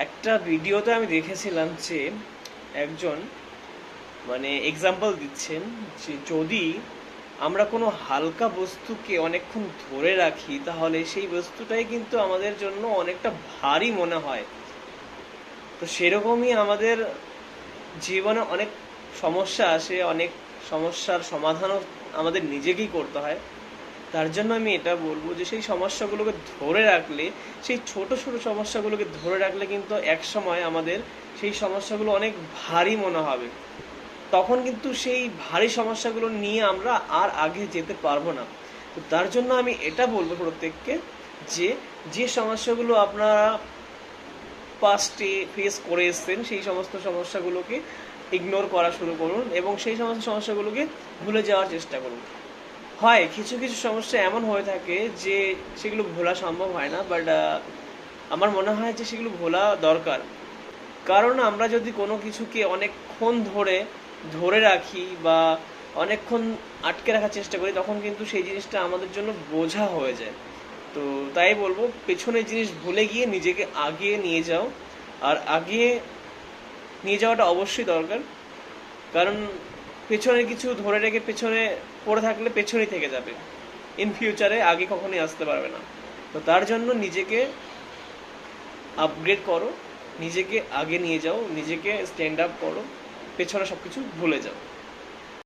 একটা ভিডিওতে আমি দেখেছিলাম যে একজন এক্সাম্পল দিচ্ছেন যে যদি আমরা কোনো হালকা বস্তুকে অনেকক্ষণ ধরে রাখি তাহলে সেই বস্তুটাই কিন্তু আমাদের জন্য অনেকটা ভারী মনে হয়। তো সেরকমই আমাদের জীবনে অনেক সমস্যা আসে, অনেক সমস্যার সমাধানও আমাদের নিজেকেই করতে হয়। তার জন্য আমি এটা বলবো যে সেই সমস্যাগুলোকে ধরে রাখলে, সেই ছোট ছোট সমস্যাগুলোকে ধরে রাখলে কিন্তু এক সময় আমাদের সেই সমস্যাগুলো অনেক ভারী মনে হবে। তখন কিন্তু সেই ভারী সমস্যাগুলো নিয়ে আমরা আর আগে যেতে পারবো না। তো তার জন্য আমি এটা বলবো প্রত্যেককে যে যে সমস্যাগুলো আপনারা পাস্টে ফেস করে এসছেন সেই সমস্ত সমস্যাগুলোকে ইগনোর করা শুরু করুন এবং সেই সমস্ত সমস্যাগুলোকে ভুলে যাওয়ার চেষ্টা করুন। হয় কিছু কিছু সমস্যা এমন হয়ে থাকে যে সেগুলো ভোলা সম্ভব হয় না, বাট আমার মনে হয় যে সেগুলো ভোলা দরকার। কারণ আমরা যদি কোনো কিছুকে অনেকক্ষণ ধরে ধরে রাখি বা অনেকক্ষণ আটকে রাখার চেষ্টা করি তখন কিন্তু সেই জিনিসটা আমাদের জন্য বোঝা হয়ে যায়। তো তাই বলবো পেছনের জিনিস ভুলে গিয়ে নিজেকে আগিয়ে নিয়ে যাও। আর আগিয়ে নিয়ে যাওয়াটা অবশ্যই দরকার, কারণ পেছনে কিছু ধরে রেখে পেছনে পড়ে থাকলে পেছনেই থেকে যাবে, ইন ফিউচারে আগে কখনোই আসতে পারবে না। তো তার জন্য নিজেকে আপগ্রেড করো, নিজেকে আগে নিয়ে যাও, নিজেকে স্ট্যান্ড আপ করো, পেছনে সব কিছু ভুলে যাও।